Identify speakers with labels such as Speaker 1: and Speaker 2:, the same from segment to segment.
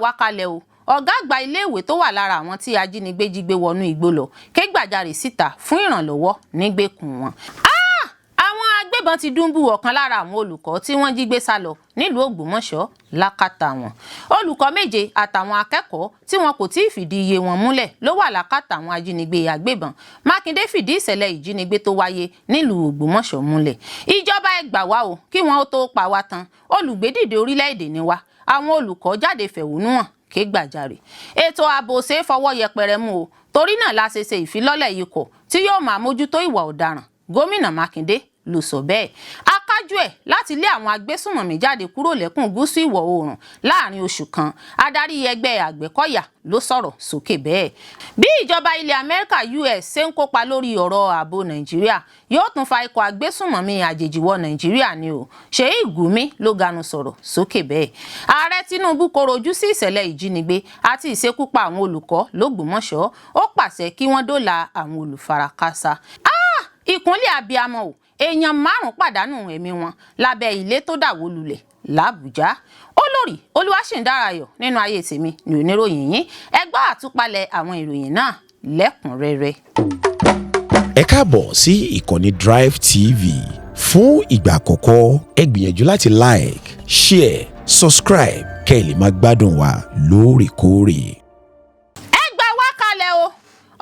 Speaker 1: wá kalẹ̀ o ọ̀gá àgbà iléèwé tó wà lára àwọn tí ajínigbé jí gbé wọnú igbó lọ ké gbàjarè síta fún ìrànlọ́wọ́ nígbèkùn wọn. Àwọn agbébọn ti dùnbù ọ̀kan lára àwọn olùkọ́ tí wọ́n jí gbé sá lọ nílùú Ògbómọ̀ṣọ́ lákàtà wọn. Olùkọ́ 7 àtàwọn akẹ́kọ̀ọ́ tí wọn kò tí ì fìdí iye wọn múlẹ̀ ló wà lákàtà àwọn ajínigbé agbébọn. Mákindé fìdí ìṣẹ̀lẹ̀ ìjínigbé tó wáyé nílùú Ògbómọ̀ṣọ́ múlẹ̀. Ìjọba ẹ gbà wá o kí wọn ó tó pa wá tán. Olùgbédìde orílẹ̀-èdè ni wá. Àwọn olùkọ́ jáde fẹ̀hónú hàn ké gbàjarè. Ètò ààbò ṣe é fọwọ́ yẹpẹrẹ mú o torí náà la ṣe ṣe ìfilọ́lẹ̀ ikọ̀ tí yóò máa mójútó ìwà ọ̀daràn. Gómìnà Mákindé ló sọ bẹ́ẹ̀. Akájú ẹ̀ láti lé àwọn agbésùnmọ̀mí jáde kúrò lẹ́kùn gúúsù ìwọ̀ oòrùn láàrin oṣù kan. Adarí ẹgbẹ́ Àgbẹ̀kọ̀yà ló sọ̀rọ̀ sókè bẹ́ẹ̀. Bí ìjọba ilẹ̀ Amẹ́ríkà US ṣe ń kópa lórí ọ̀rọ̀ ààbò Nàìjíríà yóò tún fa ikọ̀ agbésùnmọ̀mí àjèjì wọ Nàìjíríà ni o. Ṣèyí Gumi ló ganu sọ̀rọ̀ sókè bẹ́ẹ̀. Ààrẹ Tinubu koro ojú sí ìṣẹ̀lẹ̀ ìjínigbé àti ìṣekúpa àwọn olùkọ́ l'Ógbómọ̀ṣọ́. Ó pàṣẹ kí wọ́n dóòlà àwọn olùfarakásá. Ìkúnlẹ̀ abiyamọ o èèyàn 5 pàdánù ẹ̀mí wọn lábẹ́ ilé tó dàwó lulẹ̀ l'Àbújá. Olórí Olúwaṣìndárayọ̀ nínú ayé tèmi ní oníròyìn yín ẹ gbọ́ àtúpalẹ̀ àwọn ìròyìn náà lẹ́kùnrẹ́rẹ́.
Speaker 2: Ẹ káàbọ̀ sí ìkànnì Drive TV. Fún ìgbà àkọ́kọ́ ẹ gbìyànjú láti like, share, subscribe kẹ́ ẹ lè máa gbádùn wa lóòrèkóòrè.
Speaker 1: Ẹ gbà wá kalẹ̀ o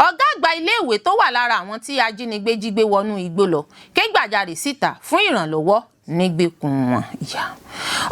Speaker 1: ọ̀gá àgbà iléèwé tó wà lára àwọn tí ajínigbé jí gbé wọnú igbó lọ ké gbàjarè síta fún ìrànlọ́wọ́ nígbèkùn wọn.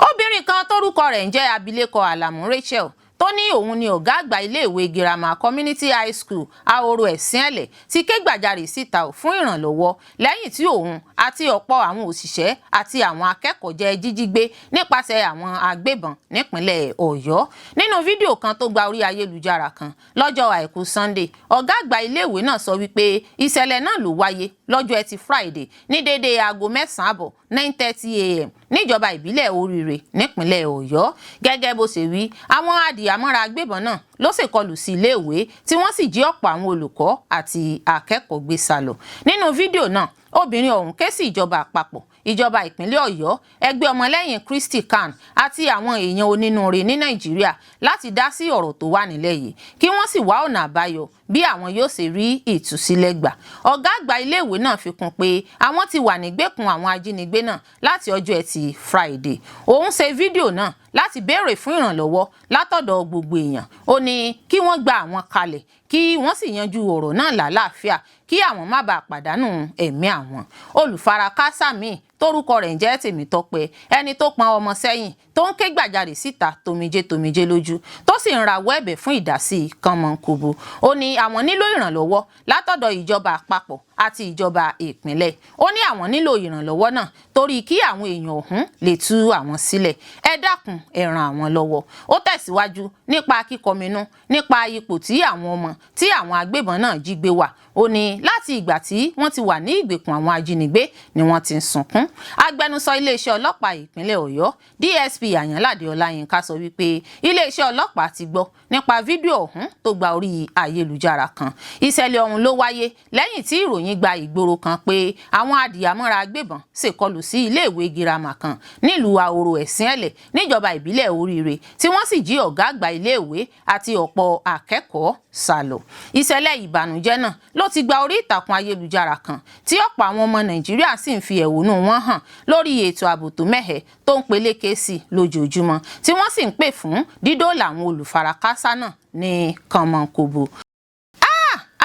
Speaker 1: Obìnrin kan tórúkọ rẹ̀ ń jẹ́ abilékọ Àlàmú Rachel tó ní òun ni ọ̀gá àgbà iléèwé girama Community High School Ahoro Ẹ̀sìnẹ̀lẹ̀ ti ké gbàjarè síta fún ìrànlọ́wọ́ lẹ́yìn tí òun àti ọ̀pọ̀ àwọn òṣìṣẹ́ àti àwọn akẹ́kọ̀ọ́ jẹ́ jíjí gbé nípasẹ̀ àwọn agbébọn nípínlẹ̀ Ọ̀yọ́. Nínú fídíò kan tó gba orí ayélujára kan lọ́jọ́ Àìkú Sunday, ọ̀gá àgbà iléèwé náà sọ wípé ìṣẹ̀lẹ̀ náà ló wáyé lọ́jọ́ Ẹtì Friday ní déédéé aago 9:30 9:30 AM níjọba ìbílẹ̀ Oríire nípínlẹ̀ Ọ̀yọ́. Gẹ́gẹ́ bó ṣe wí, àwọn adìyàmọ́ra agbébọn náà ló ṣèkọlù sí iléèwé tí wọ́n sì jí ọ̀pọ̀ àwọn olùkọ́ àti akẹ́kọ̀ọ́ gbé sálọ. Nínú fídíò náà, obìnrin ọ̀hún ké sí ìjọba àpapọ̀, ìjọba ìpínlẹ̀ Ọ̀yọ́, ẹgbẹ́ ọmọlẹ́yìn Kristi CAN àti àwọn èèyàn onínúure ní Nàìjíríà láti dá sí ọ̀rọ̀ tó wà nílẹ̀ yìí kí wọ́n sì wá ọ̀nà àbáyọ bí àwọn yóò ṣe rí ìtúsílẹ̀ gbà. Ọ̀gá àgbà iléèwé náà fi kún pé àwọn ti wà nígbèkùn àwọn ajínigbé náà láti ọjọ́ Ẹtì Friday. Òun ṣe fídíò náà láti béèrè fún ìrànlọ́wọ́ látọ̀dọ̀ gbogbo èèyàn. Ó ní kí wọ́n gba àwọn kalẹ̀ kí wọ́n sì yanjú ọ̀rọ̀ náà lálàáfíà kí àwọn má bàa pàdánù ẹ̀mí àwọn. Olùfarakásá míì tórúkọ rẹ̀ ń jẹ́ Tèmítọ́pẹ́, ẹni tó pọn ọmọ sẹ́yìn tó ń ké gbàjarè síta tomijé lójú tó sì ń rawọ́ ẹ̀bẹ̀ fún ìdásí kànmọ́nkóbó. Ó ní àwọn nílò ìrànlọ́wọ́ látọ̀dọ̀ ìjọba àpapọ̀ àti ìjọba ìpínlẹ̀. Ó ní àwọn nílò ìrànlọ́wọ́ náà torí kí àwọn èèyàn ọ̀hún lè tú àwọn sílẹ̀. Ẹ dákun ẹ ràn àwọn lọ́wọ́. Ó tẹ̀síwájú nípa kíkọminú nípa ipò tí àwọn ọmọ tí àwọn agbébọn náà jí gbé wà. Ó ní láti ìgbà tí wọ́n ti wà ní ìgbèkùn àwọn ajínigbé ni wọ́n ti ń sunkún. Agbẹnusọ iléeṣẹ́ ọlọ́pàá ìpínlẹ̀ Ọ̀yọ́ DSP Àyànládé Ọláyínká sọ wípé iléeṣẹ́ ọlọ́pàá ti gbọ́ nípa fídíò ọ̀hún tó gba orí ayélujára kan. Ìṣẹ̀lẹ̀ ọ̀hún ló wáyé lẹ́yìn tí ìròyìn gba ìgboro kan pé àwọn adìyàmọ́ra agbébọn ṣèkọlù sí iléèwé girama kan nílùú Ahoro Ẹ̀sìnẹ̀lẹ̀ níjọba ìbílẹ̀ Oríire tí wọ́n sì jí ọ̀gá àgbà iléèwé àti ọ̀pọ̀ akẹ́kọ̀ọ́ sálọ. Ìṣẹ̀lẹ̀ ìbànújẹ́ náà ló ti gba orí ìtàkùn ayélujára kan tí ọ̀pọ̀ àwọn ọmọ Nàìjíríà sì ń fi ẹ̀hónú wọn hàn lórí ètò ààbò tó mẹ́hẹ̀ tó ń peléke sí lójoojúmọ́ tí wọ́n sì ń pè fún dídóòlà àwọn olùfarakásá náà ní kànmọ́nkóbó.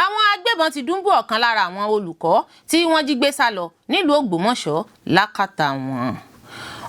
Speaker 1: Àwọn agbébọn ti dùnbù ọ̀kan lára àwọn olùkọ́ tí wọ́n jí gbé sálọ nílùú Ògbómọ̀ṣọ́ lákàtà wọn.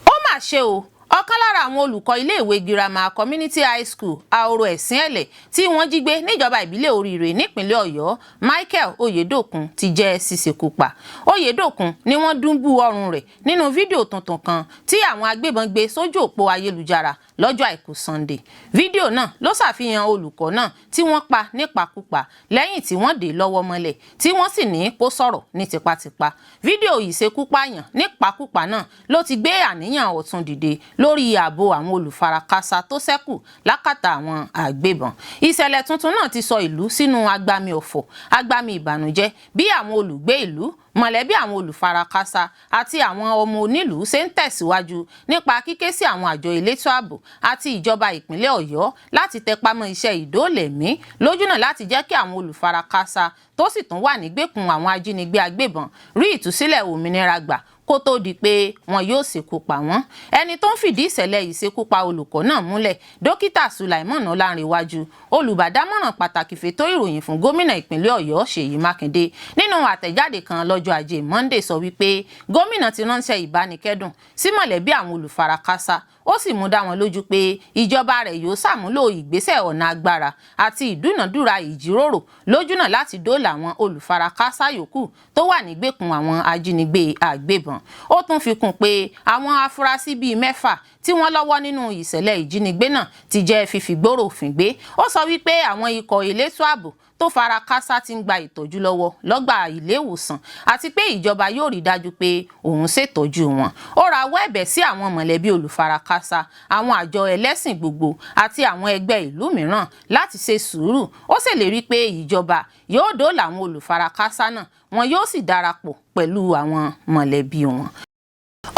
Speaker 1: Ó mà ṣe o, ọ̀kan lára àwọn olùkọ́ iléèwé girama Community High School Ahoro Ẹ̀sìnẹ̀lẹ̀ tí wọ́n jí gbé níjọba ìbílẹ̀ Oríire nípínlẹ̀ Ọ̀yọ́, Michael Oyedokun ti jẹ́ ṣíṣekúpa. Oyedokun ni wọ́n dùnbù ọrùn rẹ̀ nínú fídíò tuntun kan tí àwọn agbébọn gbé sójú òpó ayélujára lọ́jọ́ Àìkú Sunday. Fídíò náà ló ṣàfihàn olùkọ́ náà tí wọ́n pa nípakúpa lẹ́yìn tí wọ́n dè lọ́wọ́ mọ́lẹ̀ tí wọ́n sì ní kó sọ̀rọ̀ ní tipátipá. Fídíò ìṣekúpàyàn nípakúpa náà ló ti gbé àníyàn ọ̀tun dìde lórí ààbò àwọn olùfarakásá tó ṣẹ́kù lákàtà àwọn àgbébọn. Ìṣẹ̀lẹ̀ tuntun náà ti sọ ìlú sínú agbami ọ̀fọ̀, agbami ìbànújẹ́ bí àwọn olùgbé ìlú, mọ̀lẹ́bí àwọn olùfarakásá àti àwọn ọmọ onílùú ṣe ń tẹ̀síwájú nípa kíké sí àwọn àjọ elétò ààbò àti ìjọba ìpínlẹ̀ Ọ̀yọ́ láti tẹpámọ́ iṣẹ́ ìdóòlẹ̀mí lójúnà láti jẹ́ kí àwọn olùfarakásá tó sì tún wà nígbèkùn àwọn ajínigbé agbébọn rí ìtúsílẹ̀ òmìnira gbà kó tó di pé wọn yóò ṣekú pa wọ́n. Ẹni tó ń fìdí ìṣẹ̀lẹ̀ ìṣekúpa olùkọ́ náà múlẹ̀, dókítà Sulaiman Ọlánrewájú, olùbádámọ̀ràn pàtàkì fètò ìròyìn fún gómìnà ìpínlẹ̀ Ọ̀yọ́ Ṣèyí Mákindé, nínú àtẹ̀jáde kan lọ́jọ́ Ajé Monday sọ wípé gómìnà ti ránṣẹ́ ìbánikẹ́dùn sí mọ̀lẹ́bí àwọn olùfarakásá, ó sì mú dá wọn lójú pé ìjọba rẹ̀ yóò ṣàmúlò ìgbésẹ̀ ọ̀nà agbára àti ìdúnàdúrà ìjíròrò lójúnà láti dóòlà àwọn olùfarakásá yòókù tó wà nígbèkùn àwọn ajínigbé àgbébọn. Ó tún fi kún pé àwọn afurasí bíi 6 tí wọ́n lọ́wọ́ nínú ìṣẹ̀lẹ̀ ìjínigbé náà ti jẹ́ fífigbóró òfin gbé. Ó sọ wípé àwọn ikọ̀ elétò ààbò tó fara kásá ti ń gba ìtọ́jú lọ́wọ́ lọ́gbà ilé ìwòsàn àti pé ìjọba yóò rí dájú pé òun ṣètọ́jú wọn. Ó rawọ́ ẹ̀bẹ̀ sí àwọn mọ̀lẹ́bí olùfarakásá, àwọn àjọ ẹlẹ́sìn gbogbo àti àwọn ẹgbẹ́ ìlú mìíràn láti ṣe sùúrù. Ó ṣèlérí pé ìjọba yóò dóòlà àwọn olùfarakásá náà, wọn yóò sì darapọ̀ pẹ̀lú àwọn mọ̀lẹ́bí wọn.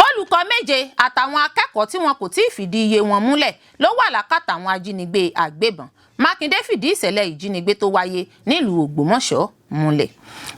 Speaker 1: Olùkọ́ 7 àtàwọn akẹ́kọ̀ọ́ tí wọn kò tí ì fìdí iye wọn múlẹ̀ ló wà lákàtà àwọn ajínigbé àgbébọn. Mákindé fìdí ìṣẹ̀lẹ̀ ìjínigbé tó wáyé nílùú Ògbómọ̀ṣọ́ múlẹ̀.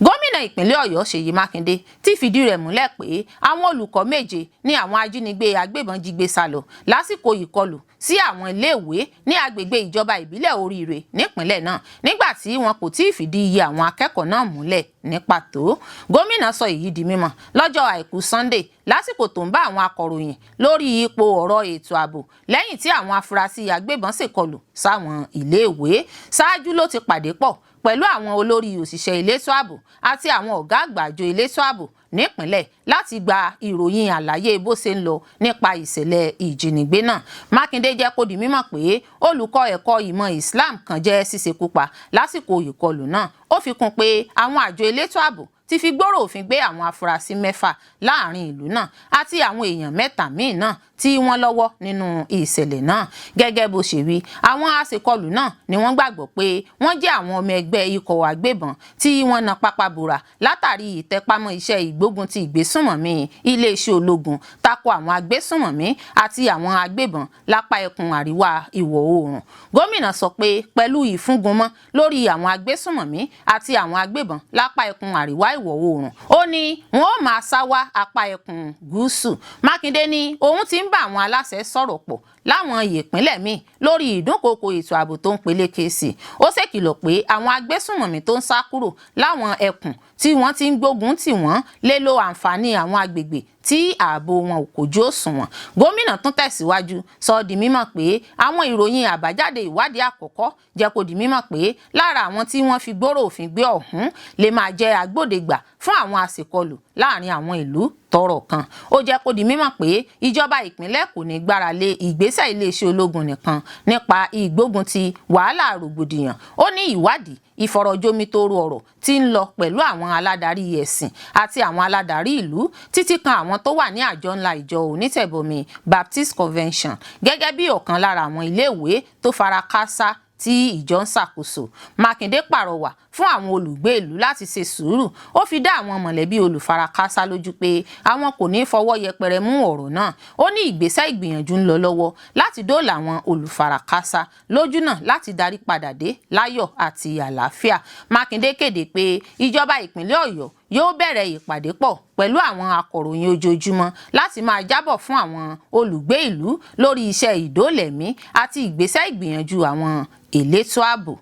Speaker 1: Gómìnà ìpínlẹ̀ Ọ̀yọ́ Ṣèyí Mákindé ti fìdí rẹ̀ múlẹ̀ pé àwọn olùkọ́ 7 ní àwọn ajínigbé agbébọn jí gbé sálọ lásìkò ìkọlù sí àwọn iléèwé ní agbègbè ìjọba ìbílẹ̀ Oríire nípìnlẹ̀ náà, nígbà tí wọn kò tí ì fìdí iye àwọn akẹ́kọ̀ọ́ náà múlẹ̀ ní pàtó. Gómìnà sọ èyí di mímọ̀ lọ́jọ́ Àìkú Sunday lásìkò tó ń bá àwọn akọ̀ròyìn lórí ipò ọ̀rọ̀ ètò ààbò lẹ́yìn tí àwọn afurasí agbébọn ṣèkọlù sáwọn iléèwé. Ṣáájú ló ti pàdé pọ̀ pẹ̀lú àwọn olórí òṣìṣẹ́ elétò ààbò àti àwọn ọ̀gá àgbà àjọ elétò ààbò nípìnlẹ̀ láti gba ìròyìn àlàyé bó ṣe ń lọ nípa ìṣẹ̀lẹ̀ ìjínigbé náà. Mákindé jẹ́ kó di mímọ̀ pé olùkọ́ ẹ̀kọ́ ìmọ̀ Islam kan jẹ́ ṣíṣekúpa lásìkò ìkọlù náà. Ó fi kún pé àwọn àjọ elétò ààbò ti fi gbòòrò òfin gbé àwọn afurasí 6 láàrin ìlú náà àti àwọn èèyàn 3 míì náà tí wọ́n lọ́wọ́ nínú ìṣẹ̀lẹ̀ náà. Gẹ́gẹ́ bó ṣe wí, àwọn aṣèkọlù náà ni wọ́n gbàgbọ́ pé wọ́n jẹ́ àwọn ọmọ ẹgbẹ́ ikọ̀ agbébọn tí wọ́n na pápá bora látàrí ìtẹpámọ́ iṣẹ́ ìgbógun ti ìgbésùnmọ̀mí iléeṣẹ́ ológun tako àwọn agbésùnmọ̀mí àti àwọn agbébọn lápá ẹkùn àríwá ìwọ̀ oòrùn. Gómìnà sọ pé pẹ̀lú ìfúngunmọ́ lórí àwọn agbésùnmọ̀mí àti àwọn agbébọn lápá ẹkùn àríwá ìwọ̀ oòrùn, ó ní wọn ó máa sá wá apá ẹkùn gúúsù. Mákindé ní òun ti ń bá àwọn aláṣẹ sọ̀rọ̀ pọ̀ láwọn ìpínlẹ̀ míì lórí ìdúnkokò ètò ààbò tó ń peléke sí i. Ó ṣèkìlọ̀ pé àwọn agbésùnmọ̀mí tó ń sá kúrò láwọn ẹkùn tí wọ́n ti ń gbógun tì wọ́n lè lo àǹfààní àwọn agbègbè tí ààbò wọn ò kójú òṣùwọ̀n. Gómìnà tún tẹ̀síwájú sọ di mímọ̀ pé àwọn ìròyìn àbájáde ìwádìí àkọ́kọ́ jẹ́ kó di mímọ̀ pé lára àwọn tí wọ́n fi gbòòrò òfin gbé ọ̀hún lè máa jẹ́ agbódegbà fún àwọn àṣekọlù láàrin àwọn ìlú tọ́rọ̀ kàn. Ó jẹ́ kó di mímọ̀ pé ìjọba ìpínlẹ̀ kò ní gbára lé ìgbésẹ̀ iléeṣẹ́ ológun nìkan nípa ìgbógun ti wàhálà rògbòdìyàn. Ó ní ìwádìí ìfọ̀rọ̀jomitoro ọ̀rọ̀ tí ń lọ pẹ̀lú àwọn aládarí ẹ̀sìn àti àwọn aládarí ìlú títí kan àwọn tó wà ní àjọ ńlá ìjọ onítẹ̀bọmi Baptist Convention gẹ́gẹ́ bí ọ̀kan lára àwọn iléèwé tó fara káásá tí ìjọ ń ṣàkóso. Mákindé pàrọwà fún àwọn olùgbé ìlú láti ṣe sùúrù. Ó fi dá àwọn mọ̀lẹ́bí olùfarakásá lójú pé àwọn kò ní fọwọ́ yẹpẹrẹ mú ọ̀rọ̀ náà. Ó ní ìgbésẹ̀ ìgbìyànjú ń lọ lọ́wọ́ láti dóòlà àwọn olùfarakásá lójú náà láti darí padà dé láyọ̀ àti àlàáfíà. Mákindé kéde pé ìjọba ìpínlẹ̀ Ọ̀yọ́ yóò bẹ̀rẹ̀ ìpàdé pọ̀ pẹ̀lú àwọn akọ̀ròyìn ojoojúmọ́ láti máa jábọ̀ fún àwọn olùgbé ìlú lórí iṣẹ́ ìdóòlẹ̀mí àti ìgbésẹ̀ ìgbìyànjú àwọn elétò ààbò.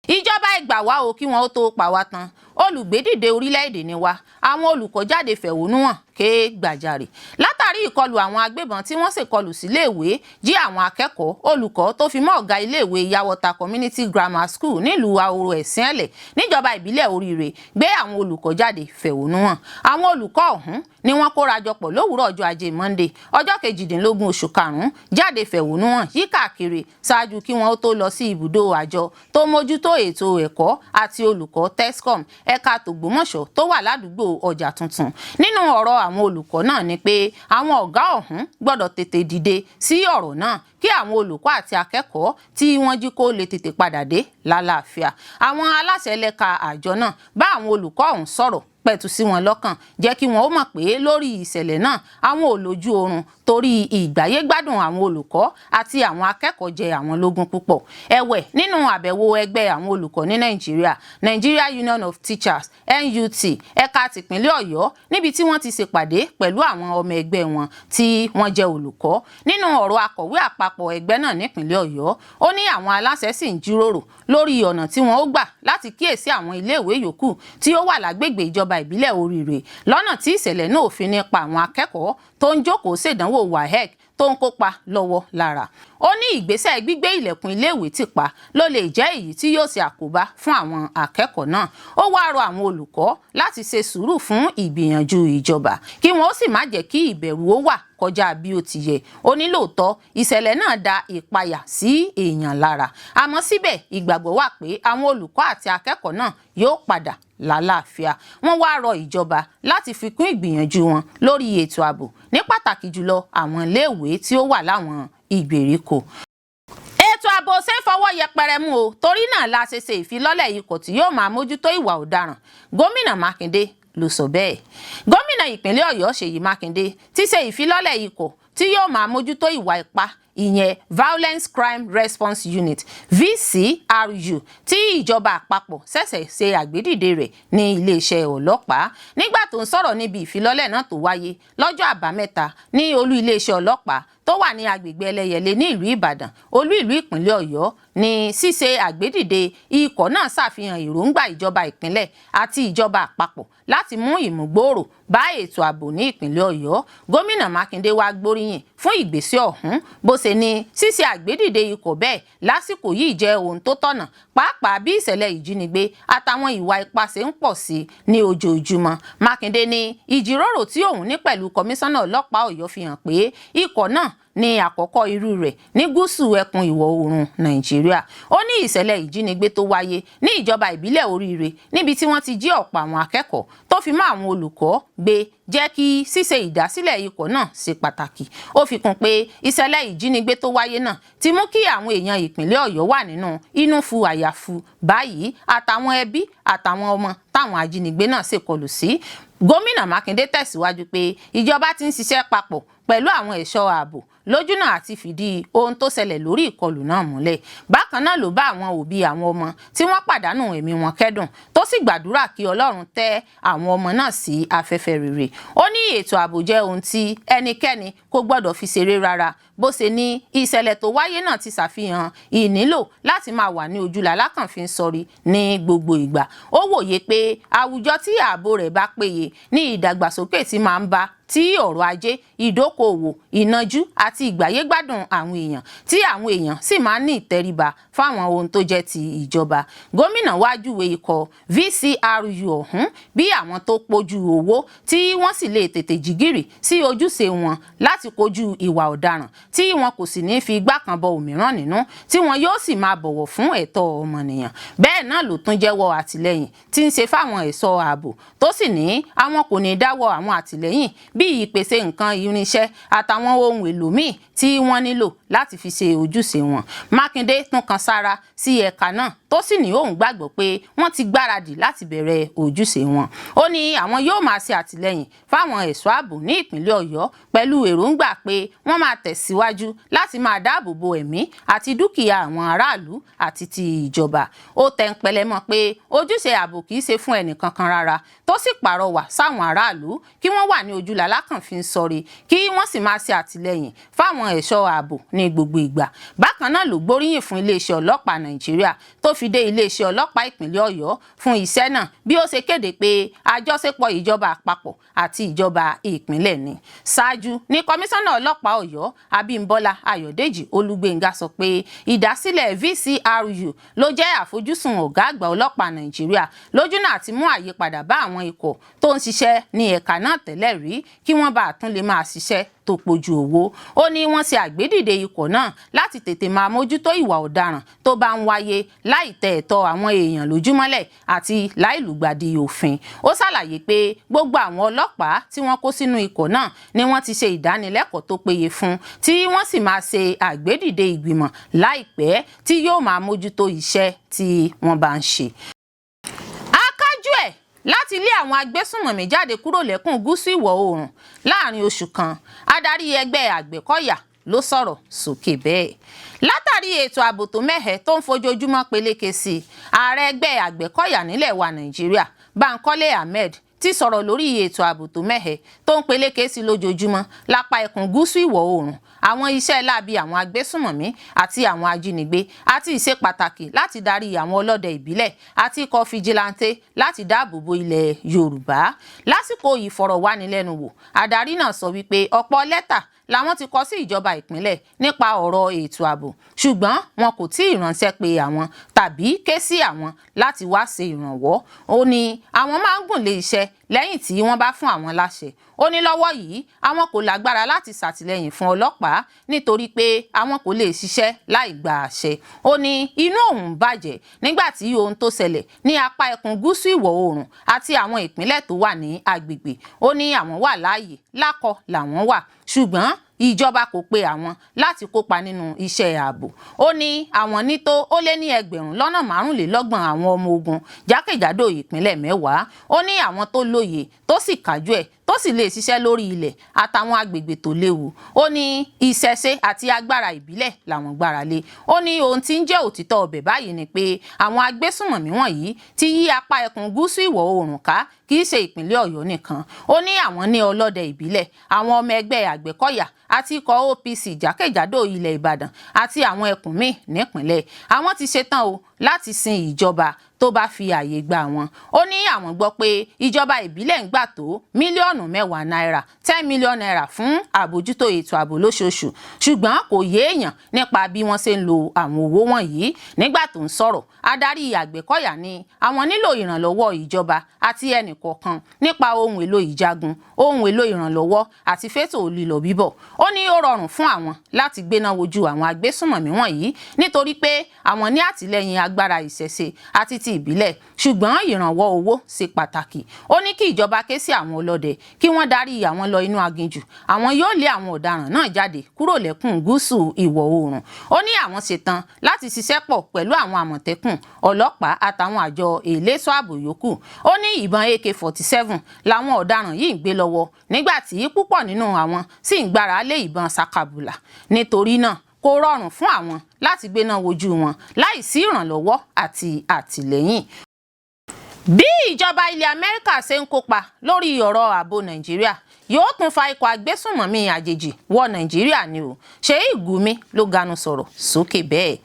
Speaker 1: Ìjọba ẹ gbà wá o kí wọn ó tó pa wá tán. Olùgbédìde orílẹ̀-èdè ni wá. Àwọn olùkọ́ jáde fẹ̀hónú hàn ké gbàjarè látàrí ìkọlù àwọn agbébọn tí wọ́n ṣèkọlù síléèwé jí àwọn akẹ́kọ̀ọ́ olùkọ́ tó fi mọ́ ọ̀gá iléèwé Yawọta Community Grammar School nílùú Ahoro Ẹ̀sìnẹ̀lẹ̀ níjọba ìbílẹ̀ Oríire gbé àwọn olùkọ́ jáde fẹ̀hónú hàn. Àwọn olùkọ́ ọ̀hún ni wọ́n kóra jọpọ̀ lówùúrọ̀ ọjọ́ Ajé Monday ọjọ́ 18 oṣù karùn-ún jáde fẹ̀hónú hàn yíkáàkiri ṣáájú kí wọ́n ó tó lọ sí ibùdó àjọ tó mójútó ètò ẹ̀kọ́ àti olùkọ́ TESCOM ẹ̀ka tògbómọ̀ṣọ́ tó wà ládùúgbò ọjà tuntun. Nínú ọ̀rọ̀ àwọn olùkọ́ náà ni pé àwọn ọ̀gá ọ̀hún gbọ́dọ̀ tètè dìde sí ọ̀rọ̀ náà kí àwọn olùkọ́ àti akẹ́kọ̀ọ́ tí wọ́n jí kó lè tètè padà dé lálàáfíà. Àwọn aláṣẹ ẹlẹ́ka àjọ náà bá àwọn olùkọ́ ọ̀hún sọ̀rọ̀ pẹ̀tù sí wọn lọ́kàn, jẹ́ kí wọn ó mọ̀ pé lórí ìṣẹ̀lẹ̀ náà àwọn ò lójú oorun torí ìgbáyégbádùn àwọn olùkọ́ àti àwọn akẹ́kọ̀ọ́ jẹ àwọn lógún púpọ̀. Ẹ̀wẹ̀, nínú àbẹ̀wò ẹgbẹ́ àwọn olùkọ́ ní Nàìjíríà, Nigeria Union of Teachers NUT ẹ̀ka tìpínlẹ̀ Ọ̀yọ́, níbi tí wọ́n ti ṣèpàdé pẹ̀lú àwọn ọmọ ẹgbẹ́ wọn tí wọ́n jẹ́ olùkọ́. Nínú ọ̀rọ̀ akọ̀wé àpapọ̀ ẹgbẹ́ náà nípínlẹ̀ Ọ̀yọ́, ó ní àwọn aláṣẹ sì ń jíròrò lórí ọ̀nà tí wọ́n ó gbà láti kíyèsí àwọn iléèwé yòókù tí ó wà lágbègbè ìjọba ìbílẹ̀ Oríire lọ́nà tí ìṣẹ̀lẹ̀ náà ò fi ní pa àwọn akẹ́kọ̀ọ́ tó ń jókòó ṣèdánwò WAEC tó ń kópa lọ́wọ́ lára. Ó ní ìgbésẹ̀ gbígbé ilẹ̀kùn iléèwé tì pa ló lè jẹ́ èyí tí yóò ṣe àkóbá fún àwọn akẹ́kọ̀ọ́ náà. Ó wá rọ àwọn olùkọ́ láti ṣe sùúrù fún ìgbìyànjú ìjọba kí wọ́n ó sì má jẹ́ kí ìbẹ̀rù ó wà kọjá bí ó ti yẹ. Ó ní lóòótọ́ ìṣẹ̀lẹ̀ náà dá ìpayà sí èèyàn lára, àmọ́ síbẹ̀ ìgbàgbọ́ wà pé àwọn olùkọ́ àti akẹ́kọ̀ọ́ náà yóò padà lálàáfíà. Wọ́n wá rọ ìjọba láti fi kún ìgbìyànjú wọn lórí ètò ààbò, ní pàtàkì jùlọ àwọn iléèwé tí ó wà láwọn ìgbèríko. Ètò ààbò ṣe ń fọwọ́ yẹpẹrẹ mú o, torí náà la ṣe ìfilọ́lẹ̀ ikọ̀ tí yóò máa mójútó ìwà ọ̀daràn. Gómìnà Mákindé ló sọ bẹ́ẹ̀. Gómìnà ìpínlẹ̀ Ọ̀yọ́ Ṣèyí Mákindé ti ṣe ìfilọ́lẹ̀ ikọ̀ tí yóò máa mójútó ìwà ipá, ìyẹn Violence Crime Response Unit VCRU, tí ìjọba àpapọ̀ ṣẹ̀ṣẹ̀ ṣe àgbédìde rẹ̀ ní iléeṣẹ́ ọlọ́pàá. Nígbà tó ń sọ̀rọ̀ níbi ìfilọ́lẹ̀ náà tó wáyé lọ́jọ́ àbámẹ́ta ní olú iléeṣẹ́ ọlọ́pàá tó wà ní agbègbè Ẹlẹ́yẹlé ní ìlú Ìbàdàn, olú ìlú ìpínlẹ̀ Ọ̀yọ́, ní ṣíṣe àgbédìde ikọ̀ náà ṣàfihàn èròǹgbà ìjọba ìpínlẹ̀ àti ìjọba àpapọ̀ láti mú ìmúgbòòrò bá ètò ààbò ní ìpínlẹ̀ Ọ̀yọ́. Gómìnà Mákindé wá gbóríyìn fún ìgbésẹ̀ ọ̀hún, bó ṣe ní ṣíṣe àgbédìde ikọ̀ bẹ́ẹ̀ lásìkò yìí jẹ́ ohun tó tọ̀nà, pàápàá bí ìṣẹ̀lẹ̀ ìjínigbé àtàwọn ìwà ipá ṣe ń pọ̀ sí ní ojoojúmọ́. Mákindé ní ìjíròrò tí òun ní pẹ̀lú kọmíṣánná ọlọ́pàá Ọ̀yọ́ fi hàn pé ikọ̀ náà ní àkọ́kọ́ irú rẹ̀ ní gúúsù ẹkùn ìwọ̀ oòrùn Nàìjíríà. Ó ní ìṣẹ̀lẹ̀ ìjínigbé tó wáyé ní ìjọba ìbílẹ̀ Oríire, níbi tí wọ́n ti jí ọ̀pọ̀ àwọn akẹ́kọ̀ọ́ tó fi mọ́ àwọn olùkọ́ gbé, jẹ́ kí ṣíṣe ìdásílẹ̀ ikọ̀ náà ṣe pàtàkì. Ó fi kún pé ìṣẹ̀lẹ̀ ìjínigbé tó wáyé náà ti mú kí àwọn èèyàn ìpínlẹ̀ Ọ̀yọ́ wà nínú inúfu àyàfu báyìí, àtàwọn ẹbí àtàwọn ọmọ táwọn ajínigbé náà ṣèkọlù sí. Gómìnà Mákindé tẹ̀síwájú pé ìjọba ti ń ṣiṣẹ́ papọ̀ pẹ̀lú àwọn ẹ̀ṣọ́ ààbò lójúnà àti fìdí ohun tó ṣẹlẹ̀ lórí ìkọlù náà múlẹ̀. Bákan náà ló bá àwọn òbí àwọn ọmọ tí wọ́n pàdánù ẹ̀mí wọn kẹ́dùn, tó sì gbàdúrà kí Ọlọ́run tẹ́ àwọn ọmọ náà sí afẹ́fẹ́ rere. Ó ní ètò ààbò jẹ́ ohun tí ẹnikẹ́ni kò gbọ́dọ̀ fi ṣeré rárá, bó ṣe ní ìṣẹ̀lẹ̀ tó wáyé náà ti ṣàfihàn ìnílò láti máa wà ní ojúlá lákànfin sọrí ní gbogbo ìgbà. Ó wòye pé àwùjọ tí ààbò rẹ̀ bá péye ní ìdàgbàsókè tí máa ń bá tí ọ̀rọ̀ ajé, ìdókòòwò, ìnajú àti ìgbáyégbádùn àwọn èèyàn, tí àwọn èèyàn sì máa ń ní ìtẹríba fáwọn ohun tó jẹ́ ti ìjọba. Gómìnà wá júwe ikọ̀ VCRU ọ̀hún bí àwọn tó pójú owó tí wọ́n sì lè tètè jìgìrì sí ojúṣe wọn láti kojú ìwà ọ̀daràn, tí wọn kò sì ní fi igbá kan bọ òmíràn nínú, tí wọn yóò sì máa bọ̀wọ̀ fún ẹ̀tọ́ ọmọnìyàn. Bẹ́ẹ̀ náà ló tún jẹ́wọ́ àtìlẹ́yìn tí ń ṣe fáwọn ẹ̀ṣọ́ ààbò, tó sì ní àwọn kò ní dáwọ́ àwọn àtìlẹ́yìn bíi ìpèsè nǹkan irinṣẹ́ àtàwọn ohun èlò míì tí wọ́n nílò láti fi ṣe ojúṣe wọn. Mákindé tún kan sára sí ẹ̀ka náà, tó sì ní òun gbàgbọ́ pé wọ́n ti gbáradì láti bẹ̀rẹ̀ ojúṣe wọn. Ó ní àwọn yóò máa ṣe àtìlẹ́yìn fáwọn ẹ̀ṣọ́ ààbò ní ìpínlẹ̀ Ọ̀yọ́ pẹ̀lú èròǹgbà pé wọ́n máa tẹ̀síwájú láti máa dáàbò bo ẹ̀mí àti dúkìá àwọn aráàlú àti ti ìjọba. Ó tẹnpẹlẹ mọ́ pé ojúṣe ààbò kì í ṣe fún ẹnìkankan rárá, tó sì pàrọwà sáwọn aráàlú kí wọ́n wà ní ojúlá lákànfin sọrí, kí wọ́n sì máa ṣe àtìlẹ́yìn fáwọn ẹ̀ṣọ́ ààbò ní gbogbo ìgbà. Bákan náà ló gbóríyìn fún iléeṣẹ́ ọlọ́pàá Nàìjíríà tó fi dé iléeṣẹ́ ọlọ́pàá ìpínlẹ̀ Ọ̀yọ́ fún iṣẹ́ náà, bí ó ṣe kéde pé àjọṣepọ̀ ìjọba àpapọ̀ àti ìjọba ìpínlẹ̀ ni. Ṣáájú ní kọmíṣánná ọlọ́pàá Ọ̀yọ́ Abímbọ́lá Ayọ̀dèjì Olúgbéngà sọ pé ìdásílẹ̀ VCRU ló jẹ́ àfojúsùn ọ̀gá àgbà ọlọ́pàá Nàìjíríà lójúnà àti mú àyípadà bá àwọn ikọ̀ tó ń ṣiṣẹ́ ní ẹ̀ka náà tẹ́lẹ̀ rí, kí wọ́n bá tún lè máa ṣiṣẹ́ tó pojú owó. Ó ní wọ́n ṣe àgbédìde ikọ̀ náà láti tètè máa mójútó ìwà ọ̀daràn tó bá ń wáyé láì tẹ ẹ̀tọ́ àwọn èèyàn lójúmọ́lẹ̀ àti láì lùgbàdì òfin. Ó ṣàlàyé pé gbogbo àwọn ọlọ́pàá tí wọ́n kó sínú ikọ̀ náà ni wọ́n ti ṣe ìdánilẹ́kọ̀ọ́ tó péye fún, tí wọ́n sì máa ṣe àgbédìde ìgbìmọ̀ láìpẹ́ tí yóò máa mójútó iṣẹ́ tí wọ́n bá ń ṣe. Akájú ẹ̀ láti lé àwọn agbésùnmọ̀mí jáde kúrò lẹ́kùn gúúsù ìwọ̀ oòrùn láàrin oṣù kan, adarí ẹgbẹ́ Àgbẹ̀kọ̀yà ló sọ̀rọ̀ sókè bẹ́ẹ̀. Látàrí ètò ààbò tó mẹ́hẹ tó ń fojoojúmọ́ peléke sí i, ààrẹ ẹgbẹ́ Àgbẹ̀kọ̀yà nílẹ̀ wa Nàìjíríà Bankole Ahmed ti sọ̀rọ̀ lórí ètò ààbò tó mẹ́hẹ tó ń peléke sí lójoojúmọ́ lápá ẹkùn gúúsù ìwọ̀ oòrùn, àwọn iṣẹ́ láabi àwọn agbésùnmọ̀mí àti àwọn ajínigbé, àti ìṣe pàtàkì láti darí àwọn ọlọ́dẹ ìbílẹ̀ àti ikọ̀ fìjìláńtẹ́ láti dáàbò bo ilẹ̀ Yorùbá. Lásìkò ìfọ̀rọ̀wánilẹ́nuwò, adarí náà sọ wípé ọ̀pọ̀ lẹ́tà làwọn ti kọ sí ìjọba ìpínlẹ̀ nípa ọ̀rọ̀ ètò ààbò, ṣùgbọ́n wọn kò tí ì ránṣẹ́ pé àwọn tàbí ké sí àwọn láti wá ṣe ìrànwọ́. Ó ní àwọn máa ń gùn lé iṣẹ́ lẹ́yìn tí wọ́n bá fún àwọn láṣẹ. Ó ní lọ́wọ́ yìí àwọn kò lágbára láti ṣàtìlẹ́yìn fún ọlọ́pàá nítorí pé àwọn kò lè ṣiṣẹ́ láì gba àṣẹ. Ó ní inú òun bàjẹ́ nígbà tí ohun tó ṣẹlẹ̀ ní apá ẹkùn gúúsù ìwọ̀ oòrùn àti àwọn ìpínlẹ̀ tó wà ní agbègbè. Ó ní àwọn wà láàyè, lákọ làwọn wà, ṣùgbọ́n ìjọba kò pe àwọn láti kópa nínú iṣẹ́ ààbò. Ó ní àwọn ní tó ó lé ní 25,000 àwọn ọmọ ogun jákèjádò ìpínlẹ̀ 10. Ó ní àwọn tó lóye tó sì kájú ẹ̀ tó sì lè ṣiṣẹ́ lórí ilẹ̀ àtàwọn agbègbè tó léwu. Ó ní ìṣẹ̀ṣe àti agbára ìbílẹ̀ làwọn gbára lé. Ó ní ohun tí ń jẹ́ òtítọ́ ọbẹ̀ báyìí ni pé àwọn agbésùnmọ̀mí wọ̀nyí ti yí apá ẹkùn gúúsù ìwọ̀ oòrùn ká, kì í ṣe ìpínlẹ̀ Ọ̀yọ́ nìkan. Ó ní àwọn ní ọlọ́dẹ ìbílẹ̀, àwọn ọmọ ẹgbẹ́ Àgbẹ̀kọ̀yà àti ikọ̀ OPC jákèjádò ilẹ̀ Ìbàdàn àti àwọn ẹkùn míì nípìnlẹ̀. Àwọn ti ṣetán o láti sin ìjọba tó bá fi àyè gbà wọn. Ó ní àwọn gbọ́ pé ìjọba ìbílẹ̀ ń gbà tó mílíọ̀nù 10 náírà 10 mílíọ̀nù náírà fún àbójútó ètò ààbò lóṣooṣù, ṣùgbọ́n kò yé èèyàn nípa bí wọ́n ṣe ń lo àwọn owó wọ̀nyí. Nígbà tó ń sọ̀rọ̀, adarí Àgbẹ̀kọ̀yà ní àwọn nílò ìrànlọ́wọ́ ìjọba àti ẹnìkọ̀ọ̀kan nípa ohun èlò ìjagun, ohun èlò ìrànlọ́wọ́ àti fétò lílọ bíbọ̀. Ó ní ó rọrùn fún àwọn láti gbéná wojú àwọn agbésùnmọ̀mí wọ̀nyí nítorí pé àwọn ní àtìlẹ́yìn agbára ìṣẹ̀ṣe àti ti ìbílẹ̀, ṣùgbọ́n ìrànwọ́ owó ṣe pàtàkì. Ó ní kí ìjọba ké sí àwọn ọlọ́dẹ kí wọ́n darí àwọn lọ inú aginjù, àwọn yóò lé àwọn ọ̀daràn náà jáde kúrò lẹ́kùn gúúsù ìwọ̀ oòrùn. Ó ní àwọn ṣetán láti ṣiṣẹ́ pọ̀ pẹ̀lú àwọn àmọ̀tẹ́kùn, ọlọ́pàá àtàwọn àjọ elétò ààbò yòókù. Ó ní ìbọn AK-47 làwọn ọ̀daràn yìí ń gbé lọ́wọ́ nígbà tí púpọ̀ nínú àwọn sì ń gbára lé ìbọn sakabula. Nítorí náà kò rọrùn fún àwọn láti gbéná wojú wọn láìsí ìrànlọ́wọ́ àti àtìlẹ́yìn. Bí ìjọba ilẹ̀ Amẹ́ríkà ṣe ń kópa lórí ọ̀rọ̀ ààbò Nàìjíríà yóò tún fa ikọ̀ agbésùnmọ̀mí àjèjì wọ Nàìjíríà ni o. Sheikh Gumi ló ganu sọ̀rọ̀ sókè bẹ́ẹ̀.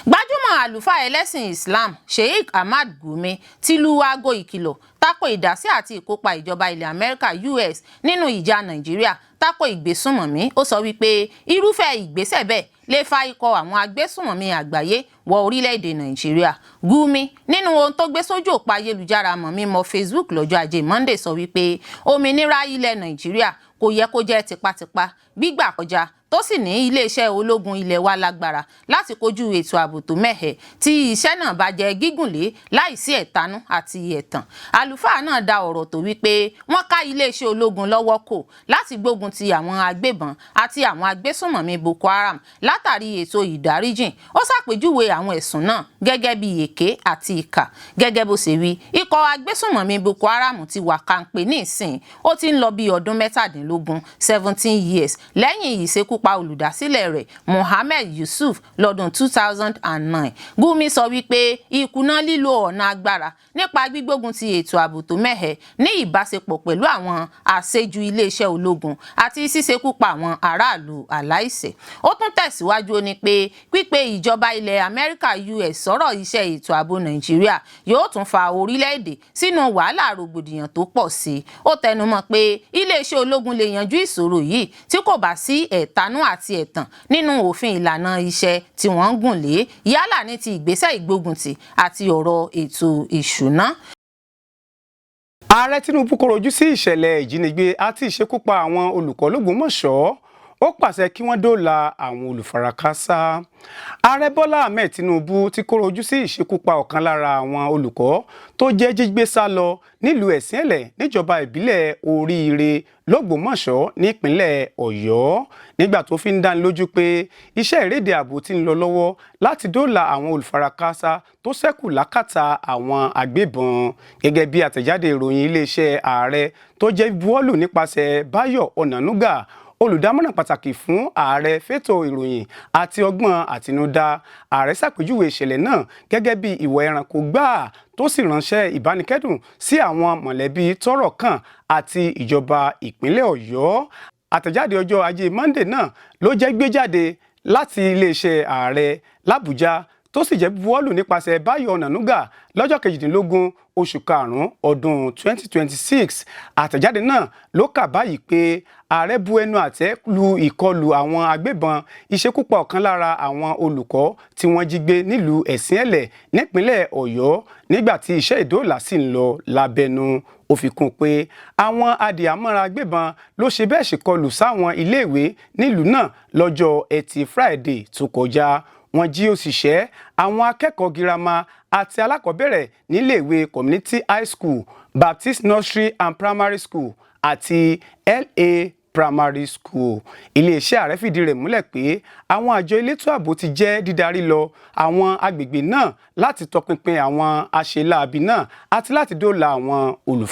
Speaker 1: Gbajúmọ̀ àlùfáà ẹlẹ́sìn Islam Sheikh Ahmad Gumi ti lu aago ìkìlọ̀ tako ìdásí àti ìkópa ìjọba ilẹ̀ Amẹ́ríkà US nínú ìjà Nàìjíríà tako ìgbésùnmọ̀mí. Ó sọ wípé irúfẹ́ ìgbésẹ̀ bẹ́ẹ̀ lè fa ikọ̀ àwọn agbésùnmọ̀mí àgbáyé wọ orílẹ̀-èdè Nàìjíríà. Gumi nínú ohun tó gbé sójú òpó ayélujára mọ̀mímọ́ Facebook lọ́jọ́ Ajé Monday sọ wípé òmìnira ilẹ̀ Nàìjíríà kò yẹ kó jẹ́ tipátipá gbígbà kọjá, tó sì ní iléeṣẹ́ ológun ilẹ̀ wa lágbára láti kojú ètò ààbò tó mẹ́hẹ tí iṣẹ́ náà bá jẹ́ gígùnlé láìsí ẹ̀tanú àti ẹ̀tàn. Àlùfáà náà dá ọ̀rọ̀ tó wípé wọ́n ká iléeṣẹ́ ológun lọ́wọ́ kò láti gbógun ti àwọn agbébọn àti àwọn agbésùnmọ̀mí Boko Haram látàrí ètò ìdáríjìn. Ó ṣàpèjúwe àwọn ẹ̀sùn náà gẹ́gẹ́ bí èké àti ìkà. Gẹ́gẹ́ bó ṣe wí, ikọ̀ agbésùnmọ̀mí Boko Haram ti wà kàǹpé ní ìsìn ó ti ń lọ bí ọdún 17 years lẹ́yìn ìṣekúpa olùdásílẹ̀ rẹ̀ Mohammed Yusuf lọ́dún 2009. Gumi sọ wípé ìkùnà lílo ọ̀nà agbára nípa gbígbógun ti ètò ààbò tó mẹ́hẹ ní ìbáṣepọ̀ pẹ̀lú àwọn àṣejù iléeṣẹ́ ológun àti ṣíṣekúpa àwọn aráàlú aláìṣẹ̀. Ó tún tẹ̀síwájú ó ní pé pípe ìjọba ilẹ̀ Amẹ́ríkà US sọ̀rọ̀ iṣẹ́ ètò ààbò Nàìjíríà yóò tún fa orílẹ̀-èdè sínú wàhálà rògbòdìyàn tó pọ̀ sí i. Ó tẹnumọ́ pé iléeṣẹ́ ológun lè yanjú ìṣòro yìí tí kò bá sí ẹ̀tanú àti ẹ̀tàn nínú òfin ìlànà iṣẹ́ tí wọ́n ń gùn lé, yálà ní ti ìgbésẹ̀ ìgbóguntì àti ọ̀rọ̀ ètò ìṣúná.
Speaker 3: Ààrẹ Tinubu kọ̀rọ̀jú sí ìṣẹ̀lẹ̀ ìjínigbé àti ìṣekúpa àwọn olùkọ́ l'Ógbómọ̀ṣọ́. Ó pàṣẹ kí wọ́n dóòlà àwọn olùfarakásá. Ààrẹ Bọ́lá Ahmed Tinubu ti kọ̀rọ̀jú sí ìṣekúpa ọ̀kan lára àwọn olùkọ́ tó jẹ́ jígbé sá lọ nílùú Ẹ̀sìnẹ̀lẹ̀ níjọba ìbílẹ̀ Oríire l'Ógbómọ̀ṣọ́ nípínlẹ̀ Ọ̀yọ́, nígbà tó fi ń dáni lójú pé iṣẹ́ ìrédè ààbò ti ń lọ lọ́wọ́ láti dóòlà àwọn olùfarakásá tó ṣẹ́kù lákàtà àwọn agbébọn. Gẹ́gẹ́ bí àtẹ̀jáde ìròyìn iléeṣẹ́ ààrẹ tó jẹ́ buwọ́lù nípasẹ̀ Báyọ̀ Ọ̀nànúgà, olùdámọ̀ràn pàtàkì fún ààrẹ fétò ìròyìn àti ọgbọ́n àtinúdá, ààrẹ ṣàpèjúwe ìṣẹ̀lẹ̀ náà gẹ́gẹ́ bí ìwà ẹranko gbáà tó sì ránṣẹ́ ìbánikẹ́dùn sí àwọn mọ̀lẹ́bí tọ́rọ̀ kàn àti ìjọba ìpínlẹ̀ Ọ̀yọ́. Àtẹ̀jáde ọjọ́ Ajé Monday náà ló jẹ́ gbé jáde láti iléeṣẹ́ ààrẹ l'Àbújá tó sì jẹ́ buwọ́lù nípasẹ̀ Báyọ̀ Ọ̀nànúgà lọ́jọ́ 18 oṣù karùn-ún ọdún 2026. Àtẹ̀jáde náà ló kà báyìí pé ààrẹ bu ẹnu àtẹ́ lu ìkọlù àwọn agbébọn ìṣekúpa ọ̀kan lára àwọn olùkọ́ tí wọ́n jí gbé nílùú Ẹ̀sìnẹ̀lẹ̀ nípínlẹ̀ Ọ̀yọ́ nígbà tí iṣẹ́ ìdóòlà sì ń lọ lábẹ́nú. Ó fi kún pé àwọn adìhámọ́ra agbébọn ló ṣe bẹ́ẹ̀ ṣèkọlù sáwọn iléèwé nílùú náà lọ́jọ́ Ẹtì Friday tó kọjá. Wọ́n jí òṣìṣẹ́, àwọn akẹ́kọ̀ọ́ girama àti alákọ̀ọ́bẹ̀rẹ̀ níléèwé Community High School, Baptist Nursery and Primary School àti LA Primary School. Iléeṣẹ́ ààrẹ fìdí rẹ̀ múlẹ̀ pé àwọn àjọ elétò ààbò ti jẹ́ dídarí lọ àwọn agbègbè náà láti tọpinpin àwọn aṣeláàbí náà àti láti dóòlà àwọn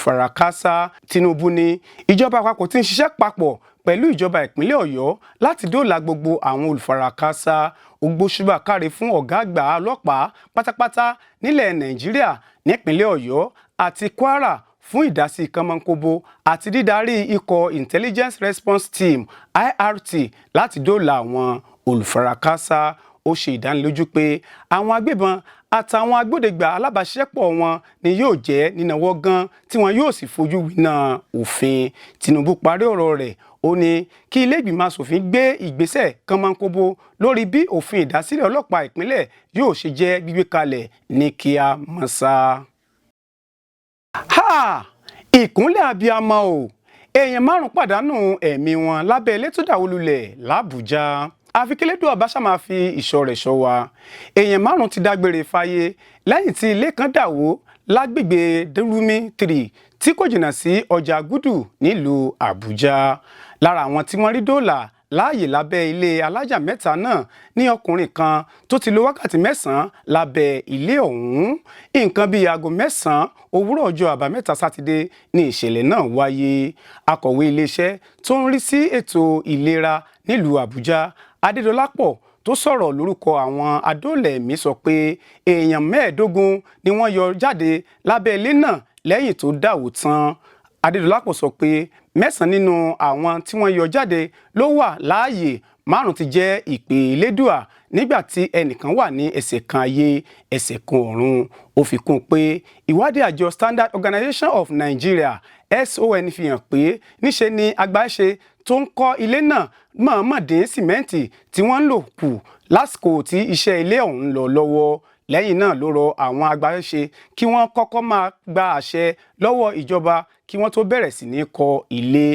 Speaker 3: olùfarakásá. Tinubu ní ìjọba àpapọ̀ ti ń ṣiṣẹ́ papọ̀ pẹ̀lú ìjọba ìpínlẹ̀ Ọ̀yọ́ láti dóòlà gbogbo àwọn olùfarakásá. Ó gbóṣùbà káre fún ọ̀gá àgbà ọlọ́pàá pátápátá nílẹ̀ Nàìjíríà nípínlẹ̀ Ọ̀yọ́ àti Kwara fún ìdásí kánmọ́nkóbó àti dídarí ikọ̀ Intelligence Response Team IRT láti dóòlà àwọn olùfarakásá. Ó ṣe ìdánilójú pé àwọn agbébọn àtàwọn agbódegbà alábàáṣiṣẹ́pọ̀ wọn ni yóò jẹ́ nínáwó gan tí wọn yóò sì fojú winá òfin. Tinubu parí ọ̀rọ̀ rẹ̀, ó ní kí ilé ìgbìmọ̀ asòfin gbé ìgbésẹ̀ kánmọ́nkóbó lórí bí òfin ìdásílẹ̀ ọlọ́pàá ìpínlẹ̀ yóò ṣe jẹ́ gbígbé kalẹ̀ ní kíámọ́sá. Ìkúnlẹ̀ abiyamọ o, èèyàn 5 pàdánù ẹ̀mí wọn lábẹ́ ilé tó dàwó lulẹ̀ l'Àbújá. Àfi k'Elédùà bá ṣá máa fi ìṣọ́ rẹ̀ ṣọ́ wa. Èèyàn 5 ti dágbére fáyé lẹ́yìn tí ilé kan dàwó lágbègbè Dúrúmí 3 tí kò jìnnà sí ọjà Gúdù nílùú Àbújá. Lára àwọn tí wọ́n rí dóòlà láàyè lábẹ́ ilé alájà mẹ́ta náà ní ọkùnrin kan tó ti lò wákàtí 9 lábẹ́ ilé ọ̀hún. Nǹkan bíi aago 9 òwúrọ̀ ọjọ́ àbámẹ́ta sátidé ní ìṣẹ̀lẹ̀ náà wáyé. Akọ̀wé iléeṣẹ́ tó ń rí sí ètò ìlera nílùú Àbújá, Adédọlápọ̀, tó sọ̀rọ̀ lórúkọ àwọn adóòlẹ̀mí sọ pé èèyàn 15 ni wọ́n yọ jáde lábẹ́ ilé náà lẹ́yìn tó dàwó tán. Adédọlápọ̀ sọ pé 9 nínú àwọn tí wọ́n yọ jáde ló wà láàyè, 5 ti jẹ́ ìpè Elédùà nígbà tí ẹnìkan wà ní ẹsẹ̀ kan ayé ẹsẹ̀ kan ọ̀run. Ó fi kún pé ìwádìí àjọ Standard Organization of Nigeria SON fi hàn pé níṣe ni agbáṣe tó ń kọ́ ilé náà mọ̀ọ́mọ̀ dín sìmẹ́ǹtì tí wọ́n ń lò kù lásìkò tí iṣẹ́ ilé ọ̀hún ń lọ lọ́wọ́. Lẹ́yìn náà ló rọ àwọn agbáṣe kí wọ́n kọ́kọ́ máa gba àṣẹ lọ́wọ́ ìjọba kí wọ́n tó bẹ̀rẹ̀ sí ní kọ́ ilé.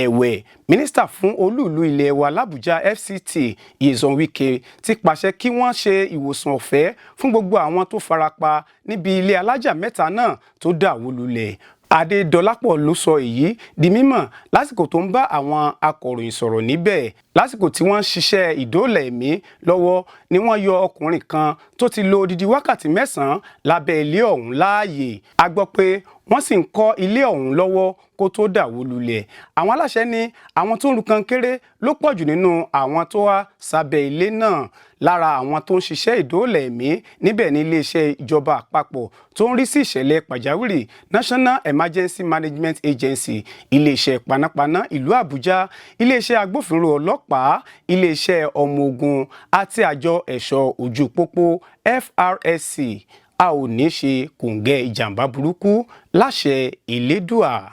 Speaker 3: Ẹ̀wẹ̀, mínísítà fún olú-ìlú ilẹ̀ wa l'Àbújá FCT Nyesom Wike ti pàṣẹ kí wọ́n ṣe ìwòsàn ọ̀fẹ́ fún gbogbo àwọn tó farapa níbi ilé alájà mẹ́ta náà tó dàwó lulẹ̀. Adédọlápọ̀ ló sọ èyí di mímọ̀ lásìkò tó ń bá àwọn akọ̀ròyìn sọ̀rọ̀ níbẹ̀. Lásìkò tí wọ́n ń ṣiṣẹ́ ìdóòlà ẹ̀mí lọ́wọ́ ni wọ́n yọ ọkùnrin kan tó ti lò odidi wákàtí 9 lábẹ́ ilé ọ̀hún láàyè. A gbọ́ pé wọ́n sì ń kọ́ ilé ọ̀hún lọ́wọ́ kó tó dàwó lulẹ̀. Àwọn aláṣẹ ní àwọn tó ń lu kankéré ló pọ̀jù nínú àwọn tó wá sábẹ́ ilé náà. Lára àwọn tó ń ṣiṣẹ́ ìdóòlà ẹ̀mí níbẹ̀ ní iléeṣẹ́ ìjọba àpapọ̀ tó ń rí sí ìṣẹ̀lẹ̀ pàjáwìrì National Emergency Management Agency, iléeṣẹ́ panápaná ìlú Àbújá, iléeṣẹ́ agbófinró ọlọ́pàá, iléeṣẹ́ ọmọ ogun àti àjọ ẹ̀ṣọ́ ojú pópó FRSC. A ò ní ṣe kòǹgẹ́ ìjàmbá burúkú láṣẹ Elédùà.